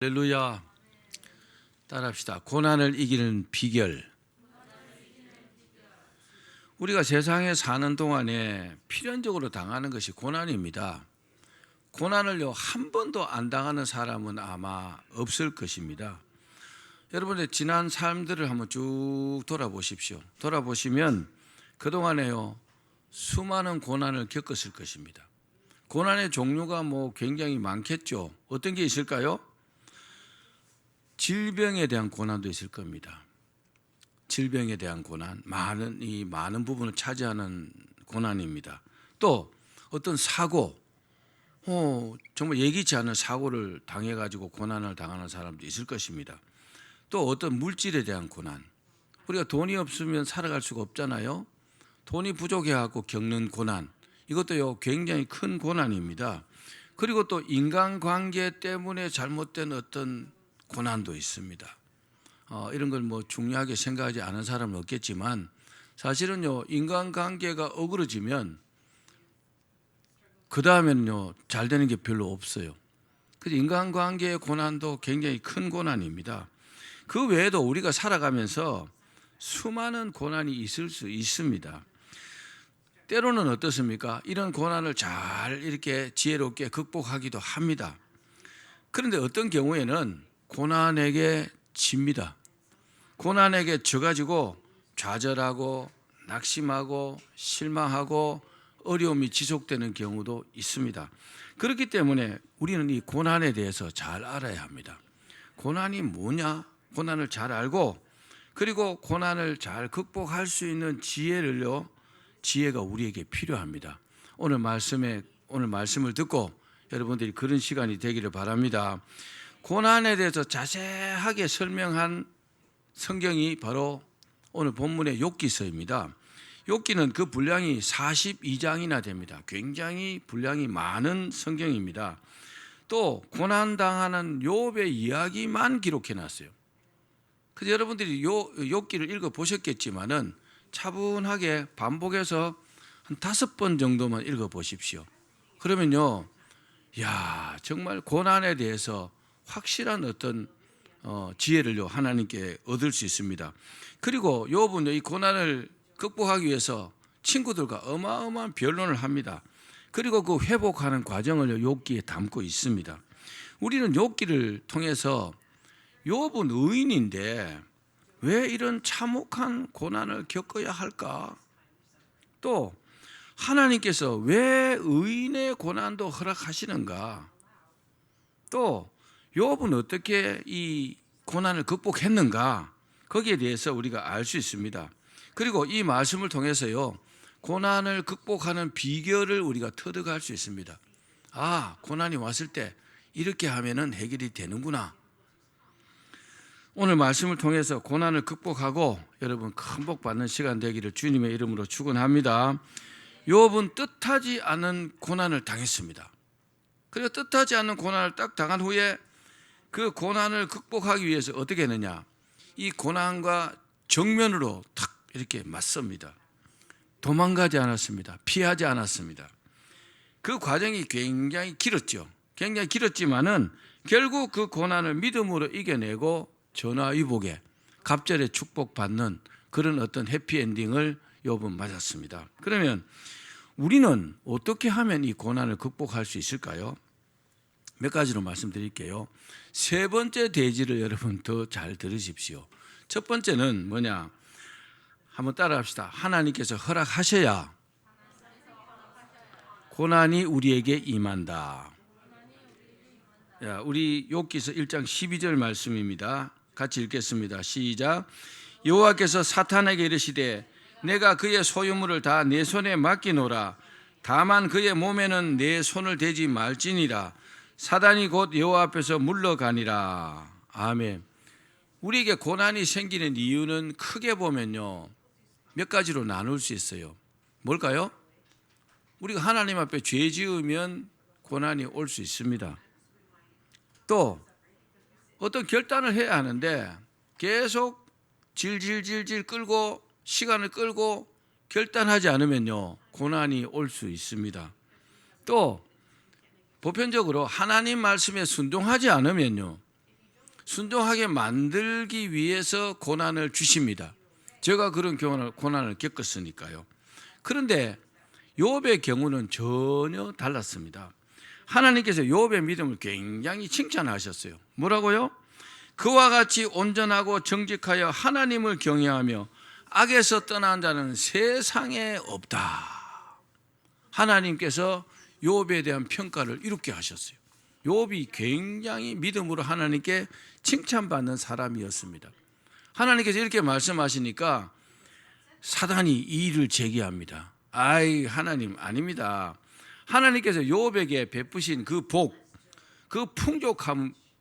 할렐루야. 따라합시다. 고난을 이기는 비결. 우리가 세상에 사는 동안에 필연적으로 당하는 것이 고난입니다. 고난을요 한 번도 안 당하는 사람은 아마 없을 것입니다. 여러분의 지난 삶들을 한번 쭉 돌아보십시오. 돌아보시면 그동안에요 수많은 고난을 겪었을 것입니다. 고난의 종류가 굉장히 많겠죠. 어떤 게 있을까요? 질병에 대한 고난도 있을 겁니다. 질병에 대한 고난, 많은 부분을 차지하는 고난입니다. 또 어떤 사고, 정말 예기치 않은 사고를 당해가지고 고난을 당하는 사람도 있을 것입니다. 또 어떤 물질에 대한 고난, 우리가 돈이 없으면 살아갈 수가 없잖아요. 돈이 부족해갖고 겪는 고난, 이것도요 굉장히 큰 고난입니다. 그리고 또 인간관계 때문에 잘못된 어떤 고난도 있습니다. 이런 걸 중요하게 생각하지 않은 사람은 없겠지만 사실은요 인간관계가 어그러지면 그 다음에는요 잘 되는 게 별로 없어요. 그래서 인간관계의 고난도 굉장히 큰 고난입니다. 그 외에도 우리가 살아가면서 수많은 고난이 있을 수 있습니다. 때로는 어떻습니까? 이런 고난을 잘 이렇게 지혜롭게 극복하기도 합니다. 그런데 어떤 경우에는 고난에게 집니다. 고난에게 져가지고 좌절하고 낙심하고 실망하고 어려움이 지속되는 경우도 있습니다. 그렇기 때문에 우리는 이 고난에 대해서 잘 알아야 합니다. 고난이 뭐냐? 고난을 잘 알고 그리고 고난을 잘 극복할 수 있는 지혜가 우리에게 필요합니다. 오늘 말씀을 듣고 여러분들이 그런 시간이 되기를 바랍니다. 고난에 대해서 자세하게 설명한 성경이 바로 오늘 본문의 욥기서입니다. 욥기는 그 분량이 42장이나 됩니다. 굉장히 분량이 많은 성경입니다. 또 고난당하는 욥의 이야기만 기록해놨어요. 그래서 여러분들이 욥기를 읽어보셨겠지만은 차분하게 반복해서 한 5번 정도만 읽어보십시오. 그러면요, 정말 고난에 대해서 확실한 어떤 지혜를 하나님께 얻을 수 있습니다. 그리고 욥은 이 고난을 극복하기 위해서 친구들과 어마어마한 변론을 합니다. 그리고 그 회복하는 과정을 욥기에 담고 있습니다. 우리는 욥기를 통해서 욥은 의인인데 왜 이런 참혹한 고난을 겪어야 할까? 또 하나님께서 왜 의인의 고난도 허락하시는가? 또 욥은 어떻게 이 고난을 극복했는가? 거기에 대해서 우리가 알 수 있습니다. 그리고 이 말씀을 통해서요 고난을 극복하는 비결을 우리가 터득할 수 있습니다. 고난이 왔을 때 이렇게 하면은 해결이 되는구나. 오늘 말씀을 통해서 고난을 극복하고 여러분 큰 복 받는 시간 되기를 주님의 이름으로 축원합니다. 욥은 뜻하지 않은 고난을 당했습니다. 그리고 뜻하지 않은 고난을 딱 당한 후에 그 고난을 극복하기 위해서 어떻게 했느냐? 이 고난과 정면으로 탁 이렇게 맞섭니다. 도망가지 않았습니다. 피하지 않았습니다. 그 과정이 굉장히 길었죠. 굉장히 길었지만은 결국 그 고난을 믿음으로 이겨내고 전화위복에 갑절에 축복받는 그런 어떤 해피엔딩을 욥은 맞았습니다. 그러면 우리는 어떻게 하면 이 고난을 극복할 수 있을까요? 몇 가지로 말씀드릴게요. 세 번째 대지를 여러분 더 잘 들으십시오. 첫 번째는 뭐냐? 한번 따라합시다. 하나님께서 허락하셔야 고난이 우리에게 임한다. 우리 욥기서 1장 12절 말씀입니다. 같이 읽겠습니다. 시작. 여호와께서 사탄에게 이르시되 내가 그의 소유물을 다 내 손에 맡기노라. 다만 그의 몸에는 내 손을 대지 말지니라. 사단이 곧 여호와 앞에서 물러가니라. 아멘. 우리에게 고난이 생기는 이유는 크게 보면요 몇 가지로 나눌 수 있어요. 뭘까요? 우리가 하나님 앞에 죄 지으면 고난이 올 수 있습니다. 또 어떤 결단을 해야 하는데 계속 질질질질 끌고 시간을 끌고 결단하지 않으면요 고난이 올 수 있습니다. 또 보편적으로 하나님 말씀에 순종하지 않으면요 순종하게 만들기 위해서 고난을 주십니다. 제가 그런 고난을 겪었으니까요. 그런데 욥의 경우는 전혀 달랐습니다. 하나님께서 욥의 믿음을 굉장히 칭찬하셨어요. 뭐라고요? 그와 같이 온전하고 정직하여 하나님을 경외하며 악에서 떠난 자는 세상에 없다. 하나님께서 욥에 대한 평가를 이렇게 하셨어요. 욥이 굉장히 믿음으로 하나님께 칭찬받는 사람이었습니다. 하나님께서 이렇게 말씀하시니까 사단이 이의를 제기합니다. 아이, 하나님 아닙니다. 하나님께서 욥에게 베푸신 그 복, 그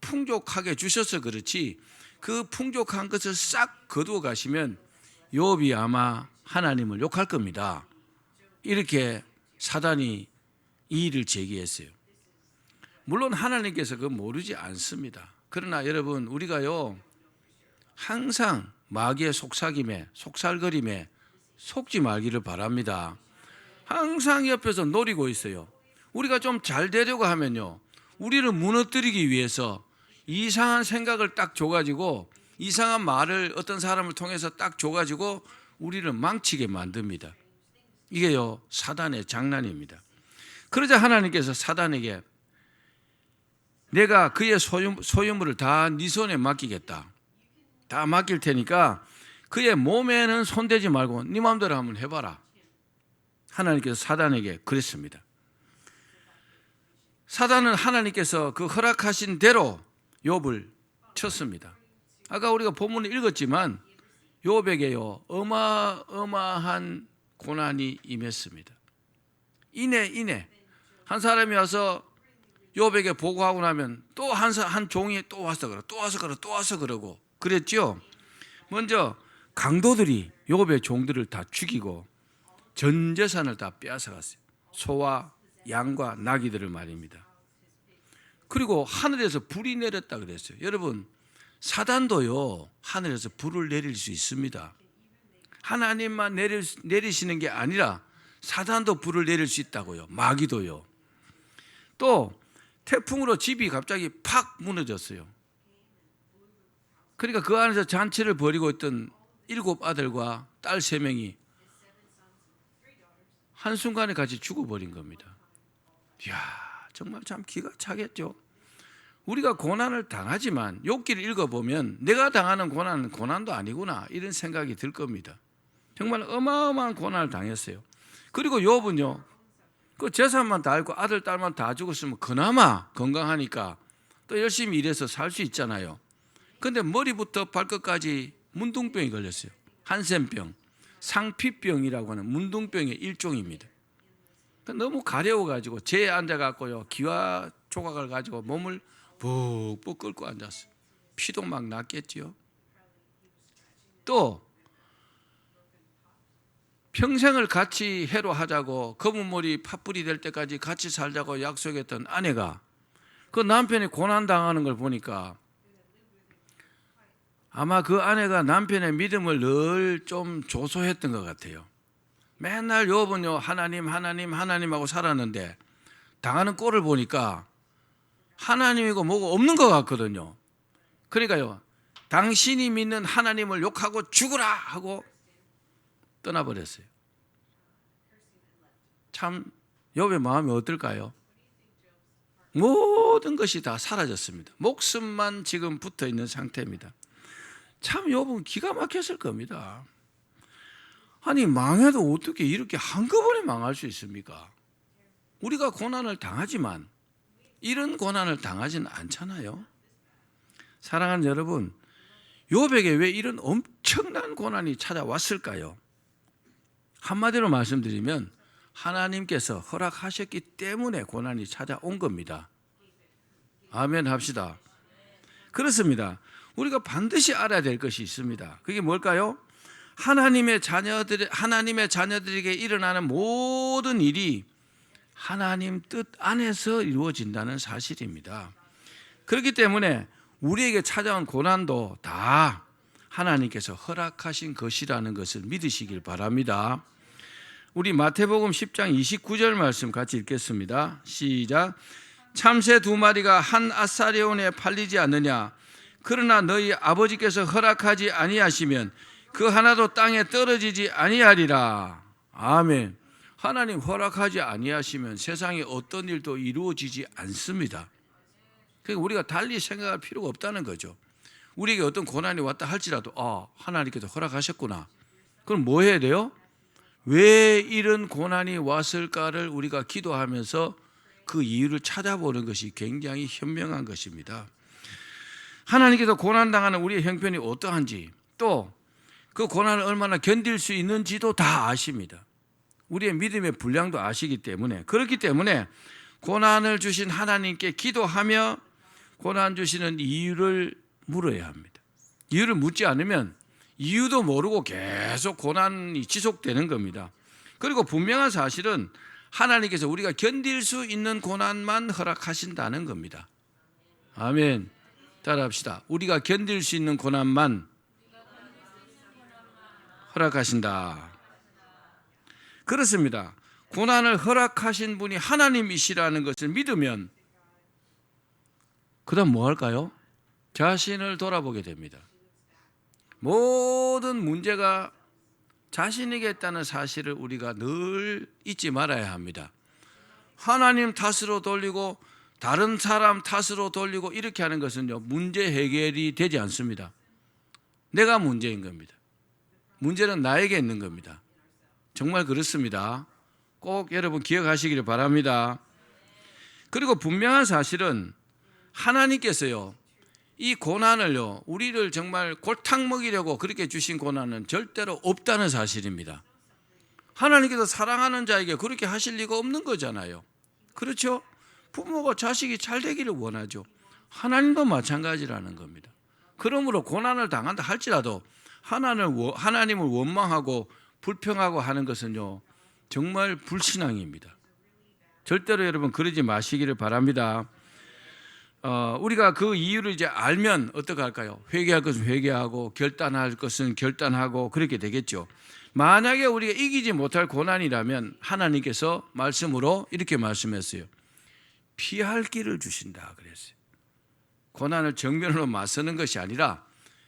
풍족하게 주셔서 그렇지, 그 풍족한 것을 싹 거두어 가시면 욥이 아마 하나님을 욕할 겁니다. 이렇게 사단이 이의를 제기했어요. 물론 하나님께서 그거 모르지 않습니다. 그러나 여러분, 우리가요 항상 마귀의 속삭임에, 속살거림에 속지 말기를 바랍니다. 항상 옆에서 노리고 있어요. 우리가 좀 잘 되려고 하면요, 우리를 무너뜨리기 위해서 이상한 생각을 딱 줘가지고, 이상한 말을 어떤 사람을 통해서 딱 줘가지고 우리를 망치게 만듭니다. 이게요 사단의 장난입니다. 그러자 하나님께서 사단에게 내가 그의 소유물을 다 네 손에 맡기겠다. 다 맡길 테니까 그의 몸에는 손대지 말고 네 마음대로 한번 해봐라. 하나님께서 사단에게 그랬습니다. 사단은 하나님께서 그 허락하신 대로 욥을 쳤습니다. 아까 우리가 본문을 읽었지만 욥에게요 어마어마한 고난이 임했습니다. 이내 한 사람이 와서 욥에게 보고하고 나면 또 한 종이 또 와서 그러고 그랬죠. 먼저 강도들이 욥의 종들을 다 죽이고 전 재산을 다 빼앗아갔어요. 소와 양과 나귀들을 말입니다. 그리고 하늘에서 불이 내렸다 그랬어요. 여러분, 사단도요 하늘에서 불을 내릴 수 있습니다. 하나님만 내리시는 게 아니라 사단도 불을 내릴 수 있다고요. 마귀도요. 또 태풍으로 집이 갑자기 팍 무너졌어요. 그러니까 그 안에서 잔치를 벌이고 있던 7 아들과 딸 3명이 한순간에 같이 죽어버린 겁니다. 이야, 정말 참 기가 차겠죠. 우리가 고난을 당하지만 욥기를 읽어보면 내가 당하는 고난은 고난도 아니구나 이런 생각이 들 겁니다. 정말 어마어마한 고난을 당했어요. 그리고 욥은요 그 재산만 다 잃고 아들 딸만 다 죽었으면 그나마 건강하니까 또 열심히 일해서 살 수 있잖아요. 그런데 머리부터 발끝까지 문둥병이 걸렸어요. 한센병, 상피병이라고 하는 문둥병의 일종입니다. 너무 가려워가지고 재에 앉아갖고요 기와 조각을 가지고 몸을 푹푹 끓고 앉았어요. 피도 막 났겠지요. 또 평생을 같이 해로하자고 검은 머리 팥불이 될 때까지 같이 살자고 약속했던 아내가 그 남편이 고난당하는 걸 보니까 아마 그 아내가 남편의 믿음을 늘 좀 조소했던 것 같아요. 맨날 욥은요 하나님하고 살았는데 당하는 꼴을 보니까 하나님이고 뭐고 없는 것 같거든요. 그러니까요 당신이 믿는 하나님을 욕하고 죽으라 하고 떠나버렸어요. 참 욥의 마음이 어떨까요? 모든 것이 다 사라졌습니다. 목숨만 지금 붙어있는 상태입니다. 참 욥은 기가 막혔을 겁니다. 아니 망해도 어떻게 이렇게 한꺼번에 망할 수 있습니까? 우리가 고난을 당하지만 이런 고난을 당하지는 않잖아요. 사랑하는 여러분, 욥에게 왜 이런 엄청난 고난이 찾아왔을까요? 한마디로 말씀드리면 하나님께서 허락하셨기 때문에 고난이 찾아온 겁니다. 아멘 합시다. 그렇습니다. 우리가 반드시 알아야 될 것이 있습니다. 그게 뭘까요? 하나님의 자녀들에게 일어나는 모든 일이 하나님 뜻 안에서 이루어진다는 사실입니다. 그렇기 때문에 우리에게 찾아온 고난도 다 하나님께서 허락하신 것이라는 것을 믿으시길 바랍니다. 우리 마태복음 10장 29절 말씀 같이 읽겠습니다. 시작. 참새 2마리가 한 아사리온에 팔리지 않느냐? 그러나 너희 아버지께서 허락하지 아니하시면 그 하나도 땅에 떨어지지 아니하리라. 아멘. 하나님 허락하지 아니하시면 세상에 어떤 일도 이루어지지 않습니다. 그러니까 우리가 달리 생각할 필요가 없다는 거죠. 우리에게 어떤 고난이 왔다 할지라도 하나님께서 허락하셨구나. 그럼 뭐 해야 돼요? 왜 이런 고난이 왔을까를 우리가 기도하면서 그 이유를 찾아보는 것이 굉장히 현명한 것입니다. 하나님께서 고난당하는 우리의 형편이 어떠한지, 또 그 고난을 얼마나 견딜 수 있는지도 다 아십니다. 우리의 믿음의 분량도 아시기 때문에, 그렇기 때문에 고난을 주신 하나님께 기도하며 고난 주시는 이유를 물어야 합니다. 이유를 묻지 않으면 이유도 모르고 계속 고난이 지속되는 겁니다. 그리고 분명한 사실은 하나님께서 우리가 견딜 수 있는 고난만 허락하신다는 겁니다. 아멘. 따라합시다. 우리가 견딜 수 있는 고난만 허락하신다. 그렇습니다. 고난을 허락하신 분이 하나님이시라는 것을 믿으면 그 다음 뭐 할까요? 자신을 돌아보게 됩니다. 모든 문제가 자신에게 있다는 사실을 우리가 늘 잊지 말아야 합니다. 하나님 탓으로 돌리고 다른 사람 탓으로 돌리고 이렇게 하는 것은요, 문제 해결이 되지 않습니다. 내가 문제인 겁니다. 문제는 나에게 있는 겁니다. 정말 그렇습니다. 꼭 여러분 기억하시기를 바랍니다. 그리고 분명한 사실은 하나님께서요, 이 고난을요, 우리를 정말 골탕 먹이려고 그렇게 주신 고난은 절대로 없다는 사실입니다. 하나님께서 사랑하는 자에게 그렇게 하실 리가 없는 거잖아요. 그렇죠? 부모가 자식이 잘 되기를 원하죠. 하나님도 마찬가지라는 겁니다. 그러므로 고난을 당한다 할지라도 하나님을 원망하고 불평하고 하는 것은요, 정말 불신앙입니다. 절대로 여러분 그러지 마시기를 바랍니다. 우리가 그 이유를 이제 알면 어떻게 할까요? 회개할 것은 회개하고 결단할 것은 결단하고 그렇게 되겠죠. 만약에 우리가 이기지 못할 고난이라면 하나님께서 말씀으로 이렇게 말씀했어요. 피할 길을 주신다 그랬어요. 고난을 정면으로 맞서는 것이 아니라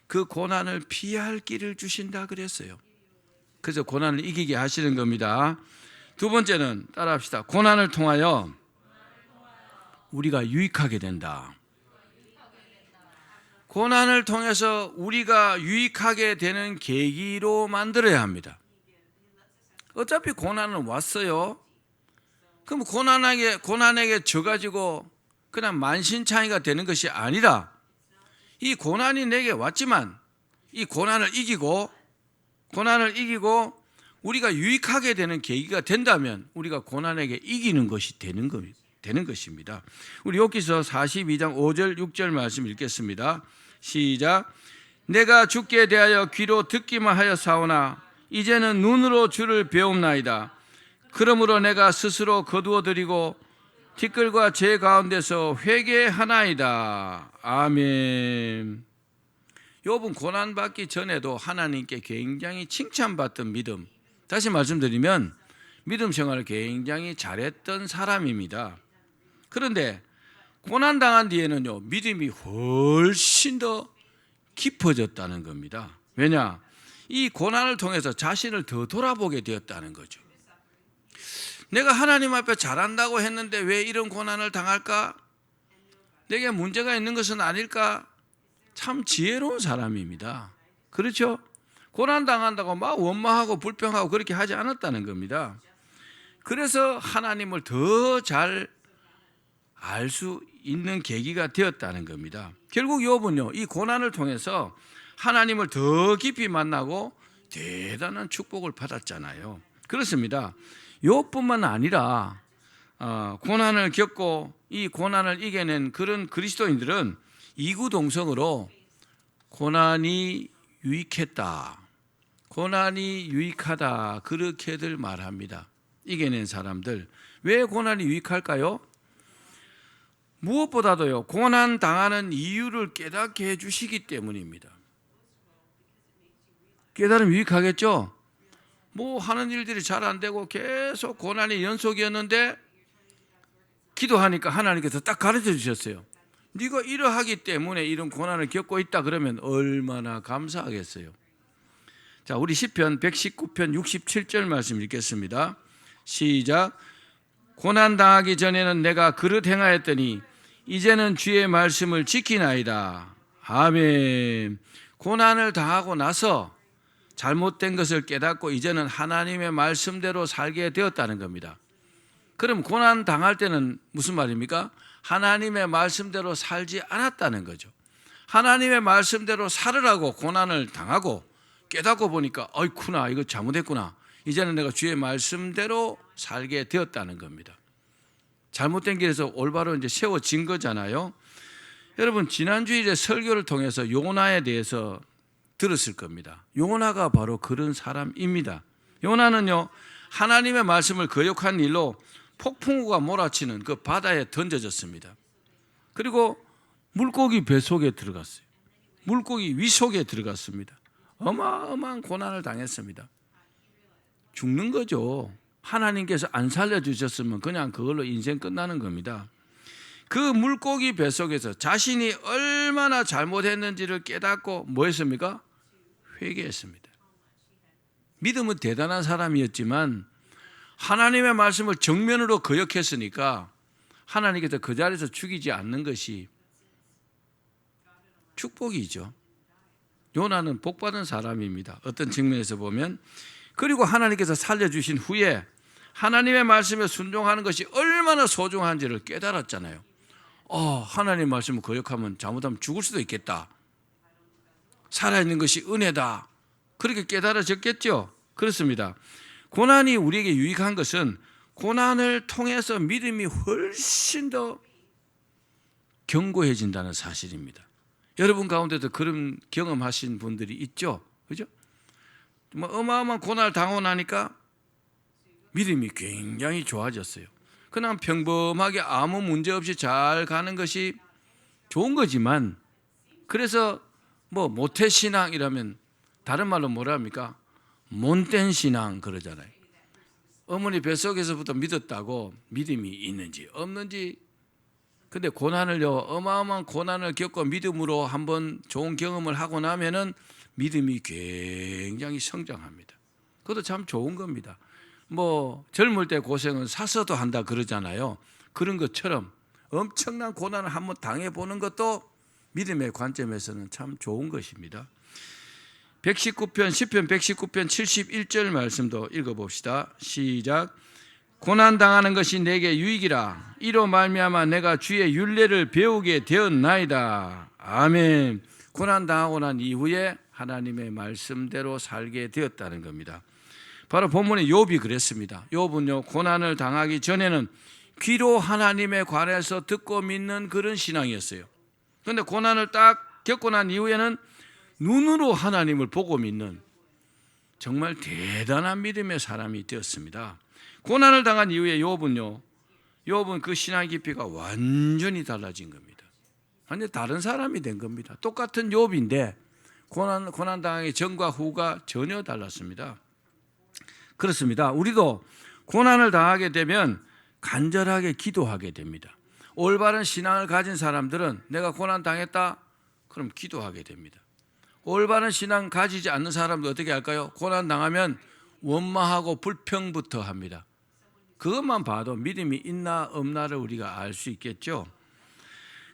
그 고난을 피할 길을 주신다 그랬어요. 그래서 고난을 이기게 하시는 겁니다. 두 번째는 따라합시다. 고난을 통하여 우리가 유익하게 된다. 고난을 통해서 우리가 유익하게 되는 계기로 만들어야 합니다. 어차피 고난은 왔어요. 그럼 고난에게 져가지고 그냥 만신창이가 되는 것이 아니라 이 고난이 내게 왔지만 이 고난을 이기고 우리가 유익하게 되는 계기가 된다면 우리가 고난에게 이기는 것이 되는 것입니다. 우리 욥기서 42장 5절 6절 말씀 읽겠습니다. 시작. 내가 주께 대하여 귀로 듣기만 하여 사오나 이제는 눈으로 주를 배움나이다. 그러므로 내가 스스로 거두어드리고 티끌과 제 가운데서 회개하나이다. 아멘. 욥은 고난받기 전에도 하나님께 굉장히 칭찬받던 믿음, 다시 말씀드리면 믿음 생활을 굉장히 잘했던 사람입니다. 그런데 고난당한 뒤에는요, 믿음이 훨씬 더 깊어졌다는 겁니다. 왜냐? 이 고난을 통해서 자신을 더 돌아보게 되었다는 거죠. 내가 하나님 앞에 잘한다고 했는데 왜 이런 고난을 당할까? 내게 문제가 있는 것은 아닐까? 참 지혜로운 사람입니다. 그렇죠? 고난당한다고 막 원망하고 불평하고 그렇게 하지 않았다는 겁니다. 그래서 하나님을 더 잘 알 수 있는 계기가 되었다는 겁니다. 결국 욥은요, 이 고난을 통해서 하나님을 더 깊이 만나고 대단한 축복을 받았잖아요. 그렇습니다. 욥뿐만 아니라 고난을 겪고 이 고난을 이겨낸 그런 그리스도인들은 이구동성으로 고난이 유익했다, 고난이 유익하다, 그렇게들 말합니다. 이겨낸 사람들. 왜 고난이 유익할까요? 무엇보다도요, 고난 당하는 이유를 깨닫게 해주시기 때문입니다. 깨달으면 유익하겠죠? 뭐 하는 일들이 잘 안 되고 계속 고난이 연속이었는데 기도하니까 하나님께서 딱 가르쳐 주셨어요. 네가 이러하기 때문에 이런 고난을 겪고 있다 그러면 얼마나 감사하겠어요. 자, 우리 시편 119편 67절 말씀 읽겠습니다. 시작. 고난 당하기 전에는 내가 그릇 행하였더니 이제는 주의 말씀을 지키나이다. 아멘. 고난을 당하고 나서 잘못된 것을 깨닫고 이제는 하나님의 말씀대로 살게 되었다는 겁니다. 그럼 고난 당할 때는 무슨 말입니까? 하나님의 말씀대로 살지 않았다는 거죠. 하나님의 말씀대로 살으라고 고난을 당하고 깨닫고 보니까 어이쿠나 이거 잘못했구나. 이제는 내가 주의 말씀대로 살게 되었다는 겁니다. 잘못된 길에서 올바로 이제 세워진 거잖아요. 여러분 지난주일에 설교를 통해서 요나에 대해서 들었을 겁니다. 요나가 바로 그런 사람입니다. 요나는요 하나님의 말씀을 거역한 일로 폭풍우가 몰아치는 그 바다에 던져졌습니다. 그리고 물고기 배 속에 들어갔어요. 물고기 위 속에 들어갔습니다. 어마어마한 고난을 당했습니다. 죽는 거죠. 하나님께서 안 살려주셨으면 그냥 그걸로 인생 끝나는 겁니다. 그 물고기 배 속에서 자신이 얼마나 잘못했는지를 깨닫고 뭐 했습니까? 회개했습니다. 믿음은 대단한 사람이었지만 하나님의 말씀을 정면으로 거역했으니까 하나님께서 그 자리에서 죽이지 않는 것이 축복이죠. 요나는 복받은 사람입니다. 어떤 측면에서 보면. 그리고 하나님께서 살려주신 후에 하나님의 말씀에 순종하는 것이 얼마나 소중한지를 깨달았잖아요. 하나님의 말씀을 거역하면 잘못하면 죽을 수도 있겠다. 살아있는 것이 은혜다. 그렇게 깨달아졌겠죠. 그렇습니다. 고난이 우리에게 유익한 것은 고난을 통해서 믿음이 훨씬 더 견고해진다는 사실입니다. 여러분 가운데도 그런 경험하신 분들이 있죠. 그죠? 어마어마한 고난을 당하고 나니까 믿음이 굉장히 좋아졌어요. 그냥 평범하게 아무 문제 없이 잘 가는 것이 좋은 거지만 그래서 모태신앙이라면 다른 말로 뭐라 합니까? 못된 신앙 그러잖아요. 어머니 뱃속에서부터 믿었다고 믿음이 있는지 없는지. 근데 어마어마한 고난을 겪고 믿음으로 한번 좋은 경험을 하고 나면은 믿음이 굉장히 성장합니다. 그것도 참 좋은 겁니다. 젊을 때 고생은 사서도 한다 그러잖아요. 그런 것처럼 엄청난 고난을 한번 당해보는 것도 믿음의 관점에서는 참 좋은 것입니다. 119편 71절 말씀도 읽어봅시다. 시작. 고난당하는 것이 내게 유익이라. 이로 말미암아 내가 주의 율례를 배우게 되었나이다. 아멘. 고난당하고 난 이후에 하나님의 말씀대로 살게 되었다는 겁니다. 바로 본문에 욥이 그랬습니다. 욥은요 고난을 당하기 전에는 귀로 하나님에 관해서 듣고 믿는 그런 신앙이었어요. 그런데 고난을 딱 겪고 난 이후에는 눈으로 하나님을 보고 믿는 정말 대단한 믿음의 사람이 되었습니다. 고난을 당한 이후에 욥은 그 신앙 깊이가 완전히 달라진 겁니다. 완전히 다른 사람이 된 겁니다. 똑같은 욥인데 고난 당하기 전과 후가 전혀 달랐습니다. 그렇습니다. 우리도 고난을 당하게 되면 간절하게 기도하게 됩니다. 올바른 신앙을 가진 사람들은 내가 고난 당했다? 그럼 기도하게 됩니다. 올바른 신앙 가지지 않는 사람도 어떻게 할까요? 고난 당하면 원망하고 불평부터 합니다. 그것만 봐도 믿음이 있나 없나를 우리가 알 수 있겠죠.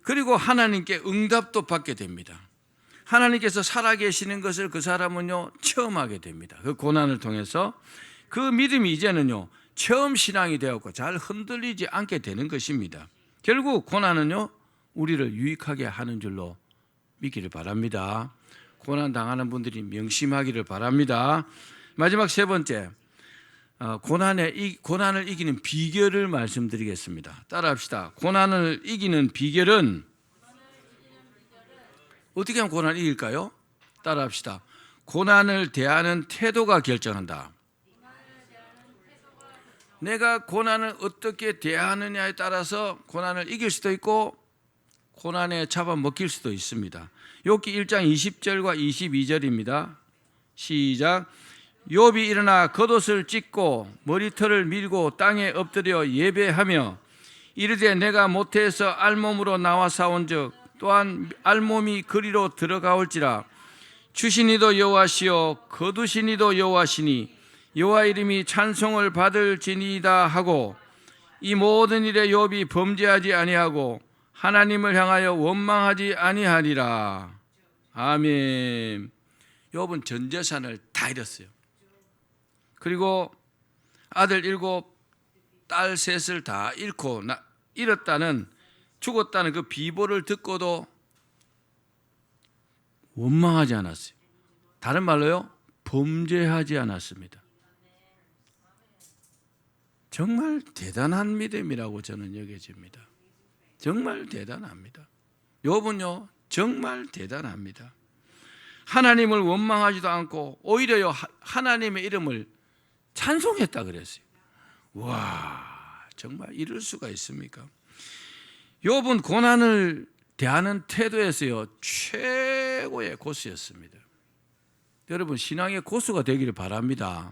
그리고 하나님께 응답도 받게 됩니다. 하나님께서 살아계시는 것을 그 사람은요 체험하게 됩니다. 그 고난을 통해서 그 믿음이 이제는요 체험 신앙이 되었고 잘 흔들리지 않게 되는 것입니다. 결국 고난은요 우리를 유익하게 하는 줄로 믿기를 바랍니다. 고난 당하는 분들이 명심하기를 바랍니다. 마지막 세 번째, 고난을 이기는 비결을 말씀드리겠습니다. 따라합시다. 고난을 이기는 비결은 어떻게 하면 고난을 이길까요? 따라합시다. 고난을 대하는 태도가 결정한다. 내가 고난을 어떻게 대하느냐에 따라서 고난을 이길 수도 있고 고난에 잡아먹힐 수도 있습니다. 욥기 1장 20절과 22절입니다. 시작. 욥이 일어나 겉옷을 찢고 머리털을 밀고 땅에 엎드려 예배하며 이르되 내가 모태에서 알몸으로 나와 싸운즉 또한 알몸이 그리로 들어가올지라. 주시니도 여호와시요 거두시니도 여호와시니 여호와 이름이 찬송을 받을지니이다 하고, 이 모든 일에 욥이 범죄하지 아니하고 하나님을 향하여 원망하지 아니하리라. 아멘. 욥은 전 재산을 다 잃었어요. 그리고 아들 7, 딸 3을 다 잃고 잃었다는, 죽었다는 그 비보를 듣고도 원망하지 않았어요. 다른 말로요, 범죄하지 않았습니다. 정말 대단한 믿음이라고 저는 여겨집니다. 정말 대단합니다. 욥은요 정말 대단합니다. 하나님을 원망하지도 않고 오히려요 하나님의 이름을 찬송했다 그랬어요. 와, 정말 이럴 수가 있습니까? 욥은 고난을 대하는 태도에서요 최고의 고수였습니다. 여러분, 신앙의 고수가 되기를 바랍니다.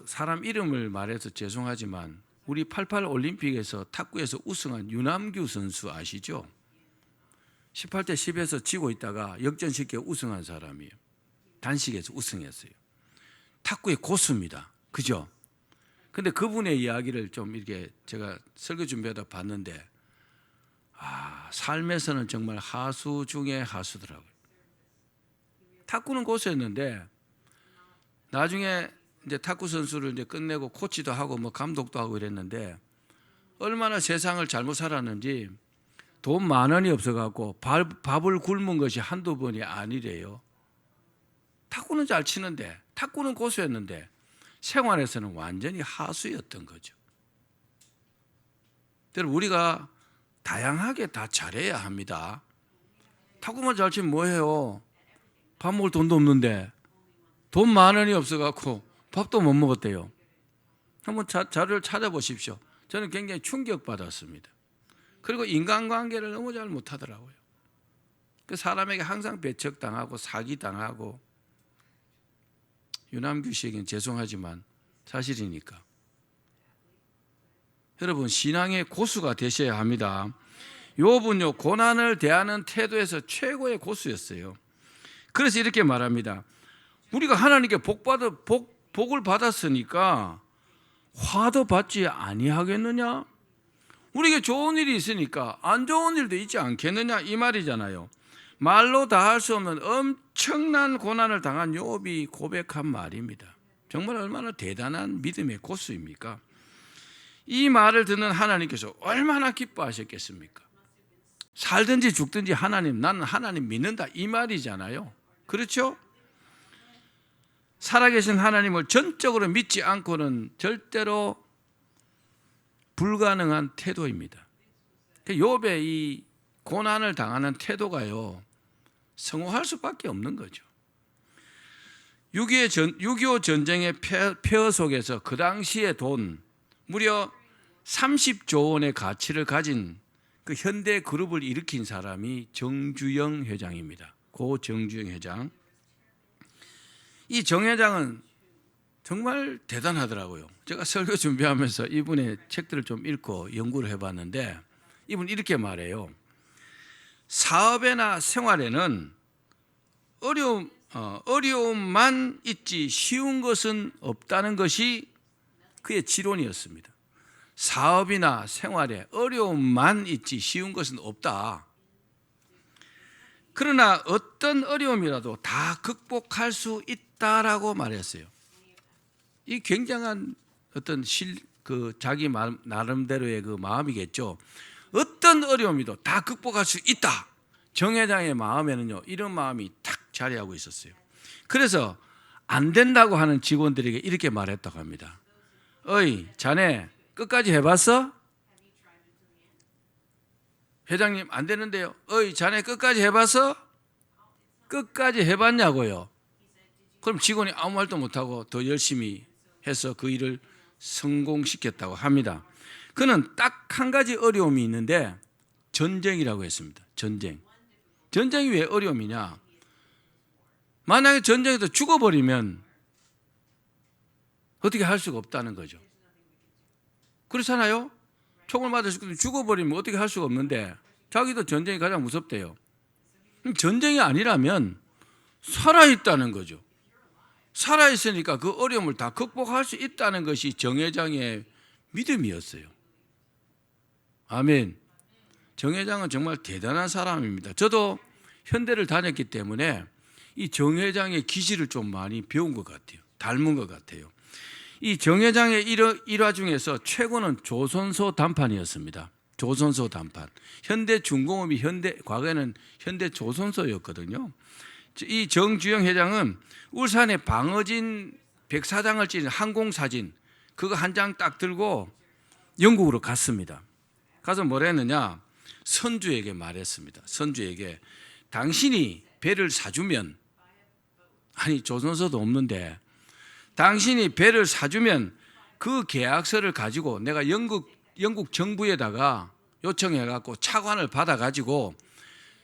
사람 이름을 말해서 죄송하지만 우리 88 올림픽에서 탁구에서 우승한 유남규 선수 아시죠? 18대 10에서 지고 있다가 역전시켜 우승한 사람이에요. 단식에서 우승했어요. 탁구의 고수입니다. 그죠? 근데 그분의 이야기를 좀 이렇게 제가 설교 준비하다 봤는데, 삶에서는 정말 하수 중에 하수더라고요. 탁구는 고수였는데 나중에 이제 탁구 선수를 이제 끝내고 코치도 하고 감독도 하고 이랬는데, 얼마나 세상을 잘못 살았는지 돈 10,000원이 없어갖고 밥을 굶은 것이 한두 번이 아니래요. 탁구는 잘 치는데, 탁구는 고수였는데 생활에서는 완전히 하수였던 거죠. 여러분, 우리가 다양하게 다 잘해야 합니다. 탁구만 잘 치면 뭐해요? 밥 먹을 돈도 없는데 돈 10,000원이 없어갖고 밥도 못 먹었대요. 한번 자료를 찾아보십시오. 저는 굉장히 충격받았습니다. 그리고 인간관계를 너무 잘 못하더라고요. 그 사람에게 항상 배척당하고 사기당하고, 유남규 씨에게는 죄송하지만 사실이니까. 여러분, 신앙의 고수가 되셔야 합니다. 욥은요 고난을 대하는 태도에서 최고의 고수였어요. 그래서 이렇게 말합니다. 우리가 하나님께 복을 받았으니까 화도 받지 아니하겠느냐? 우리에게 좋은 일이 있으니까 안 좋은 일도 있지 않겠느냐? 이 말이잖아요. 말로 다 할 수 없는 엄청난 고난을 당한 욥이 고백한 말입니다. 정말 얼마나 대단한 믿음의 고수입니까? 이 말을 듣는 하나님께서 얼마나 기뻐하셨겠습니까? 살든지 죽든지 나는 하나님 믿는다, 이 말이잖아요. 그렇죠? 살아계신 하나님을 전적으로 믿지 않고는 절대로 불가능한 태도입니다. 욥의 이 고난을 당하는 태도가요 성공할 수밖에 없는 거죠. 6.25 전쟁의 폐허 속에서 그 당시의 돈 무려 30조 원의 가치를 가진 그 현대 그룹을 일으킨 사람이 정주영 회장입니다. 고 정주영 회장. 이 정 회장은 정말 대단하더라고요. 제가 설교 준비하면서 이분의 책들을 좀 읽고 연구를 해봤는데, 이분 이렇게 말해요. 사업이나 생활에는 어려움만 있지 쉬운 것은 없다는 것이 그의 지론이었습니다. 사업이나 생활에 어려움만 있지 쉬운 것은 없다. 그러나 어떤 어려움이라도 다 극복할 수 있다라고 말했어요. 이 굉장한 어떤 자기 나름대로의 그 마음이겠죠. 어떤 어려움이도 다 극복할 수 있다. 정 회장의 마음에는요 이런 마음이 탁 자리하고 있었어요. 그래서 안 된다고 하는 직원들에게 이렇게 말했다고 합니다. 어이, 자네 끝까지 해봤어? 회장님 안 되는데요. 어이, 자네 끝까지 해봤어? 끝까지 해봤냐고요. 그럼 직원이 아무 말도 못하고 더 열심히 해서 그 일을 성공시켰다고 합니다. 그는 딱 한 가지 어려움이 있는데 전쟁이라고 했습니다. 전쟁이 왜 어려움이냐? 만약에 전쟁에서 죽어버리면 어떻게 할 수가 없다는 거죠. 그렇잖아요. 총을 맞아서 죽어버리면 어떻게 할 수가 없는데 자기도 전쟁이 가장 무섭대요. 전쟁이 아니라면 살아있다는 거죠. 살아있으니까 그 어려움을 다 극복할 수 있다는 것이 정 회장의 믿음이었어요. 아멘. 정 회장은 정말 대단한 사람입니다. 저도 현대를 다녔기 때문에 이 정 회장의 기질을 좀 많이 배운 것 같아요. 닮은 것 같아요. 이 정 회장의 일화 중에서 최고는 조선소 단판이었습니다. 조선소 단판. 현대중공업이 과거에는 현대조선소였거든요. 이 정주영 회장은 울산의 방어진 백사장을 찌른 항공사진 그거 한 장 딱 들고 영국으로 갔습니다. 가서 뭐라 했느냐? 선주에게 말했습니다. 선주에게 당신이 배를 사주면, 아니 조선소도 없는데 당신이 배를 사주면 그 계약서를 가지고 내가 영국 정부에다가 요청해갖고 차관을 받아가지고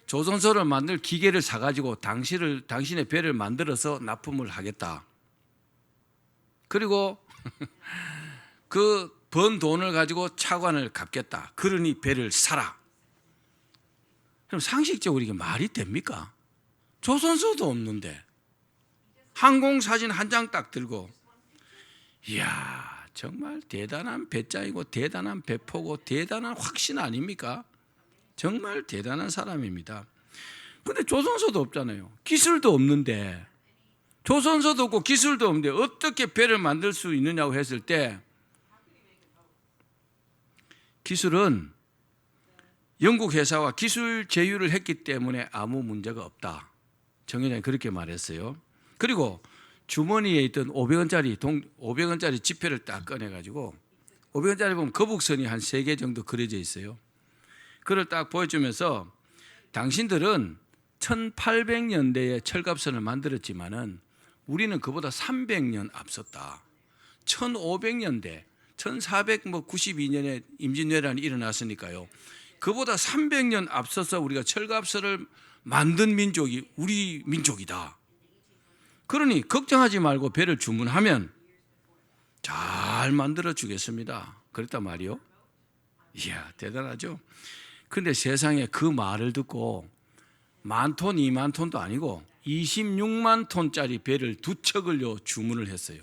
조선소를 만들 기계를 사가지고 당신의 배를 만들어서 납품을 하겠다. 그리고 그 번 돈을 가지고 차관을 갚겠다. 그러니 배를 사라. 그럼 상식적으로 이게 말이 됩니까? 조선소도 없는데 항공사진 한 장 딱 들고, 이야 정말 대단한 배짱이고 대단한 배포고 대단한 확신 아닙니까? 정말 대단한 사람입니다. 그런데 조선소도 없잖아요. 기술도 없는데, 조선소도 없고 기술도 없는데 어떻게 배를 만들 수 있느냐고 했을 때, 기술은 영국 회사와 기술 제휴를 했기 때문에 아무 문제가 없다. 정 회장이 그렇게 말했어요. 그리고 주머니에 있던 500원짜리 지폐를 딱 꺼내가지고, 500원짜리 보면 거북선이 한 3개 정도 그려져 있어요. 그걸 딱 보여주면서 당신들은 1800년대에 철갑선을 만들었지만은 우리는 그보다 300년 앞섰다. 1500년대, 1492년에 임진왜란이 일어났으니까요. 그보다 300년 앞서서 우리가 철갑선을 만든 민족이 우리 민족이다. 그러니 걱정하지 말고 배를 주문하면 잘 만들어 주겠습니다. 그랬단 말이요. 이야 대단하죠. 그런데 세상에 그 말을 듣고 10,000톤, 20,000톤도 아니고 26만 톤짜리 배를 2척을요 주문을 했어요.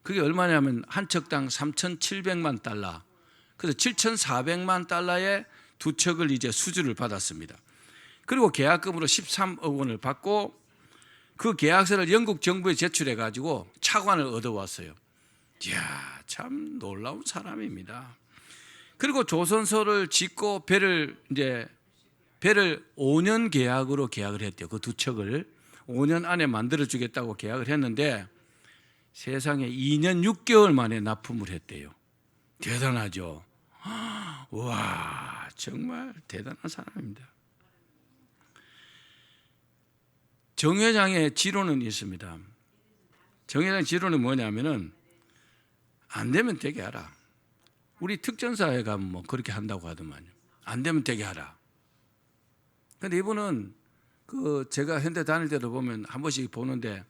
그게 얼마냐면 한 척당 3,700만 달러. 그래서 7,400만 달러에 2척을 이제 수주를 받았습니다. 그리고 계약금으로 13억 원을 받고 그 계약서를 영국 정부에 제출해 가지고 차관을 얻어왔어요. 이야 참 놀라운 사람입니다. 그리고 조선소를 짓고 배를 5년 계약으로 계약을 했대요. 그 2척을 5년 안에 만들어 주겠다고 계약을 했는데 세상에 2년 6개월 만에 납품을 했대요. 대단하죠. 와 정말 대단한 사람입니다. 정 회장의 지론은 있습니다. 정 회장 지론은 뭐냐면은 안 되면 되게 하라. 우리 특전사에 가면 뭐 그렇게 한다고 하더만요. 안 되면 되게 하라. 근데 이분은 제가 현대 다닐 때도 보면 한 번씩 보는데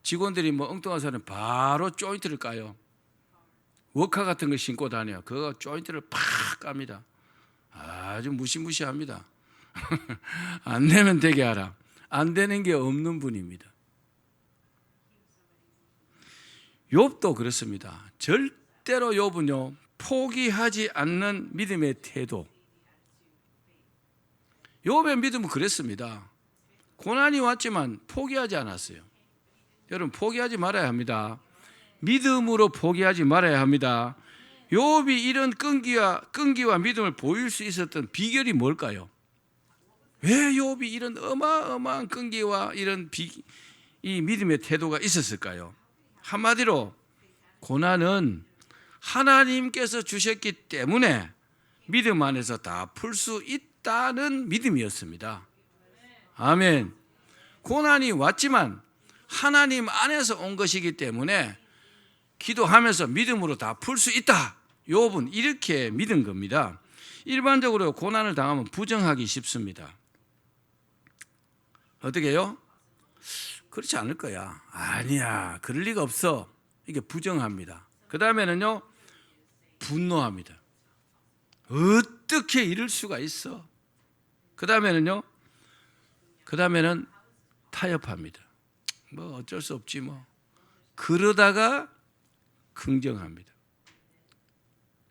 직원들이 뭐 엉뚱한 사람 바로 조인트를 까요. 워카 같은 거 신고 다녀요. 그거 조인트를 팍 깝니다. 아주 무시무시합니다. 안 되면 되게 하라. 안 되는 게 없는 분입니다. 욥도 그렇습니다. 절대로 욥은요 포기하지 않는 믿음의 태도. 욥의 믿음은 그랬습니다. 고난이 왔지만 포기하지 않았어요. 여러분 포기하지 말아야 합니다. 믿음으로 포기하지 말아야 합니다. 욥이 이런 끈기와 믿음을 보일 수 있었던 비결이 뭘까요? 왜 욥이 이런 어마어마한 끈기와 이런 이 믿음의 태도가 있었을까요? 한마디로 고난은 하나님께서 주셨기 때문에 믿음 안에서 다 풀 수 있다는 믿음이었습니다. 아멘. 고난이 왔지만 하나님 안에서 온 것이기 때문에 기도하면서 믿음으로 다 풀 수 있다. 욥은 이렇게 믿은 겁니다. 일반적으로 고난을 당하면 부정하기 쉽습니다. 어떻게 해요? 그렇지 않을 거야. 아니야. 그럴 리가 없어. 이게 부정합니다. 그 다음에는요. 분노합니다. 어떻게 이럴 수가 있어? 그 다음에는 타협합니다. 뭐 어쩔 수 없지 뭐. 그러다가 긍정합니다.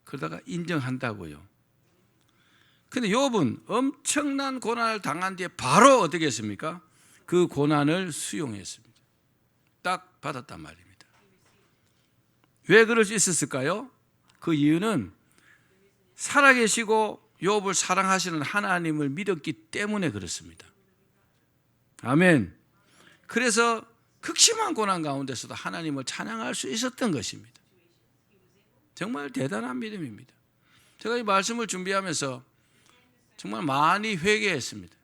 그러다가 인정한다고요. 근데 욥은 엄청난 고난을 당한 뒤에 바로 어떻게 했습니까? 그 고난을 수용했습니다. 딱 받았단 말입니다. 왜 그럴 수 있었을까요? 그 이유는 살아계시고 욥을 사랑하시는 하나님을 믿었기 때문에 그렇습니다. 아멘. 그래서 극심한 고난 가운데서도 하나님을 찬양할 수 있었던 것입니다. 정말 대단한 믿음입니다. 제가 이 말씀을 준비하면서 정말 많이 회개했습니다.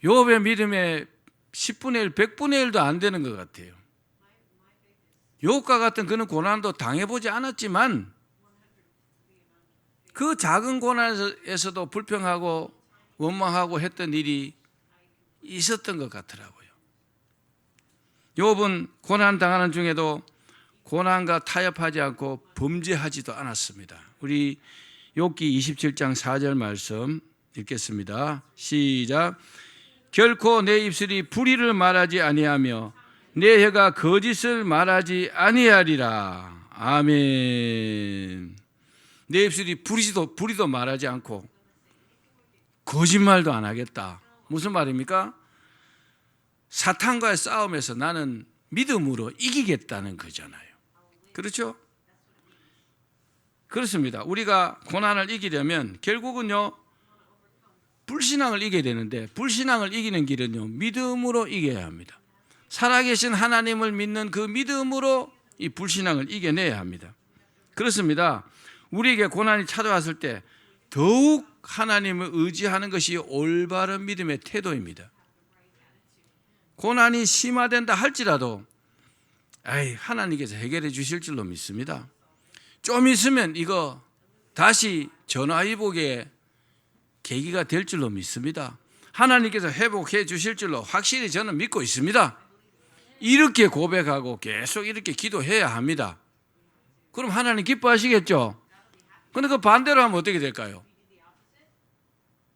욥의 믿음의 10분의 1, 100분의 1도 안 되는 것 같아요. 욥과 같은 그런 고난도 당해보지 않았지만 그 작은 고난에서도 불평하고 원망하고 했던 일이 있었던 것 같더라고요. 욥은 고난 당하는 중에도 고난과 타협하지 않고 범죄하지도 않았습니다. 우리 욥기 27장 4절 말씀 읽겠습니다. 시작. 결코 내 입술이 불의를 말하지 아니하며 내 혀가 거짓을 말하지 아니하리라. 아멘. 내 입술이 불의도 말하지 않고 거짓말도 안 하겠다. 무슨 말입니까? 사탄과의 싸움에서 나는 믿음으로 이기겠다는 거잖아요. 그렇죠? 그렇습니다. 우리가 고난을 이기려면 결국은요, 불신앙을 이겨야 되는데 불신앙을 이기는 길은요, 믿음으로 이겨야 합니다. 살아계신 하나님을 믿는 그 믿음으로 이 불신앙을 이겨내야 합니다. 그렇습니다. 우리에게 고난이 찾아왔을 때 더욱 하나님을 의지하는 것이 올바른 믿음의 태도입니다. 고난이 심화된다 할지라도 하나님께서 해결해 주실 줄로 믿습니다. 좀 있으면 이거 다시 전화위복의 계기가 될 줄로 믿습니다. 하나님께서 회복해 주실 줄로 확실히 저는 믿고 있습니다. 이렇게 고백하고 계속 이렇게 기도해야 합니다. 그럼 하나님 기뻐하시겠죠? 그런데 그 반대로 하면 어떻게 될까요?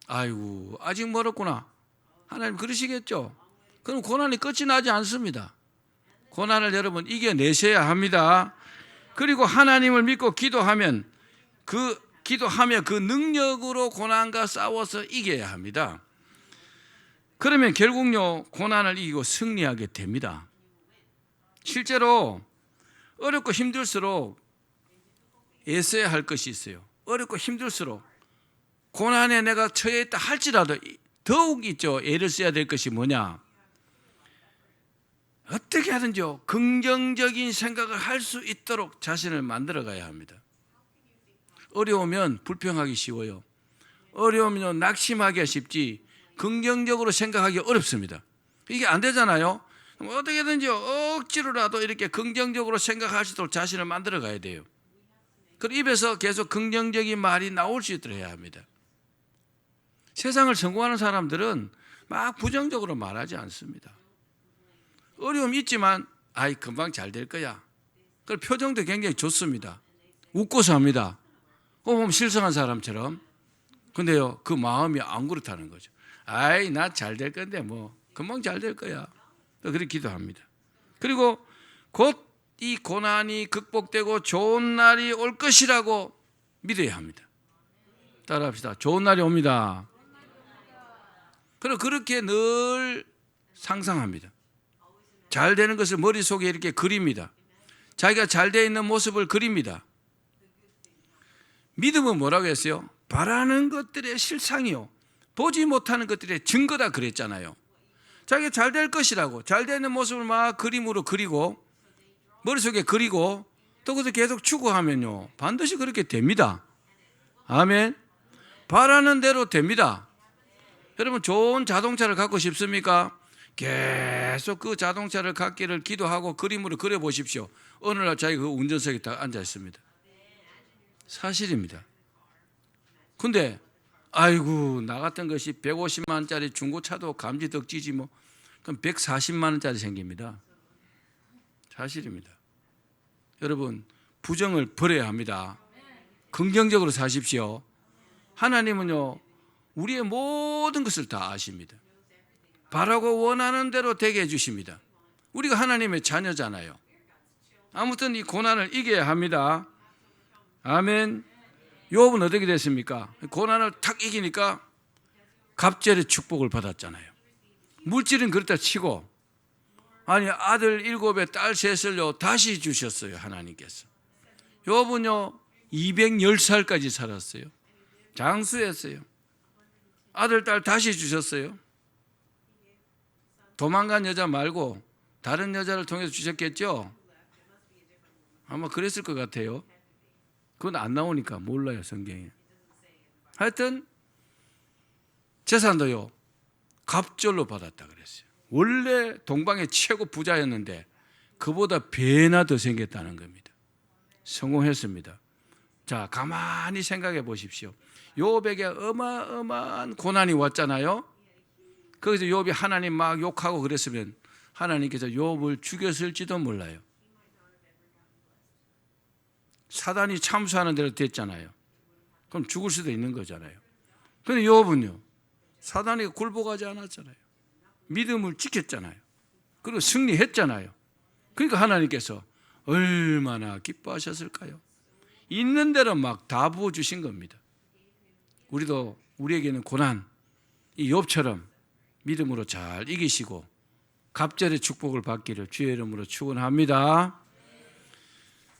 아이고 아직 멀었구나. 하나님 그러시겠죠? 그럼 고난이 끝이 나지 않습니다. 고난을 여러분 이겨내셔야 합니다. 그리고 하나님을 믿고 기도하며 그 능력으로 고난과 싸워서 이겨야 합니다. 그러면 결국요 고난을 이기고 승리하게 됩니다. 실제로 어렵고 힘들수록 애써야 할 것이 있어요. 어렵고 힘들수록 고난에 내가 처해 있다 할지라도 더욱 있죠. 애를 써야 될 것이 뭐냐? 어떻게 하든지요 긍정적인 생각을 할 수 있도록 자신을 만들어 가야 합니다. 어려우면 불평하기 쉬워요. 어려우면 낙심하기가 쉽지 긍정적으로 생각하기 어렵습니다. 이게 안 되잖아요. 어떻게든지 억지로라도 이렇게 긍정적으로 생각할 수 있도록 자신을 만들어 가야 돼요. 그 입에서 계속 긍정적인 말이 나올 수 있도록 해야 합니다. 세상을 성공하는 사람들은 막 부정적으로 말하지 않습니다. 어려움이 있지만 금방 잘 될 거야. 그 표정도 굉장히 좋습니다. 웃고서 합니다. 보면 실성한 사람처럼. 근데요 그 마음이 안 그렇다는 거죠. 나 잘 될 건데 뭐 금방 잘 될 거야. 그렇게 기도합니다. 그리고 곧 이 고난이 극복되고 좋은 날이 올 것이라고 믿어야 합니다. 따라합시다. 좋은 날이 옵니다. 그리고 그렇게 늘 상상합니다. 잘 되는 것을 머릿속에 이렇게 그립니다. 자기가 잘 되어 있는 모습을 그립니다. 믿음은 뭐라고 했어요? 바라는 것들의 실상이요 보지 못하는 것들의 증거다 그랬잖아요. 자기가 잘 될 것이라고 잘 되는 모습을 막 그림으로 그리고 머릿속에 그리고 또 그것을 계속 추구하면요 반드시 그렇게 됩니다. 아멘. 바라는 대로 됩니다. 여러분 좋은 자동차를 갖고 싶습니까? 계속 그 자동차를 갖기를 기도하고 그림으로 그려보십시오. 어느 날 자기가 그 운전석에 딱 앉아 있습니다. 사실입니다. 근데 나 같은 것이 150만 원짜리 중고차도 감지덕지지 뭐 그럼 140만 원짜리 생깁니다. 사실입니다. 여러분 부정을 버려야 합니다. 긍정적으로 사십시오. 하나님은요, 우리의 모든 것을 다 아십니다. 바라고 원하는 대로 되게 해주십니다. 우리가 하나님의 자녀잖아요. 아무튼 이 고난을 이겨야 합니다. 아멘. 욥은 어떻게 됐습니까? 고난을 탁 이기니까 갑절의 축복을 받았잖아요. 물질은 그렇다 치고, 아니 아들 7에 딸 3을요 다시 주셨어요. 하나님께서. 욥은요 210살까지 살았어요. 장수했어요. 아들 딸 다시 주셨어요. 도망간 여자 말고 다른 여자를 통해서 주셨겠죠? 아마 그랬을 것 같아요. 그건 안 나오니까 몰라요, 성경에. 하여튼 재산도요 갑절로 받았다 그랬어요. 원래 동방의 최고 부자였는데 그보다 배나 더 생겼다는 겁니다. 성공했습니다. 자, 가만히 생각해 보십시오. 욥에게 어마어마한 고난이 왔잖아요. 거기서 욥이 하나님 막 욕하고 그랬으면 하나님께서 욥을 죽였을지도 몰라요. 사단이 참수하는 대로 됐잖아요. 그럼 죽을 수도 있는 거잖아요. 그런데 욥은요 사단에게 굴복하지 않았잖아요. 믿음을 지켰잖아요. 그리고 승리했잖아요. 그러니까 하나님께서 얼마나 기뻐하셨을까요? 있는 대로 막 다 부어주신 겁니다. 우리에게는 고난, 이 욥처럼 믿음으로 잘 이기시고 갑절의 축복을 받기를 주의 이름으로 축원합니다.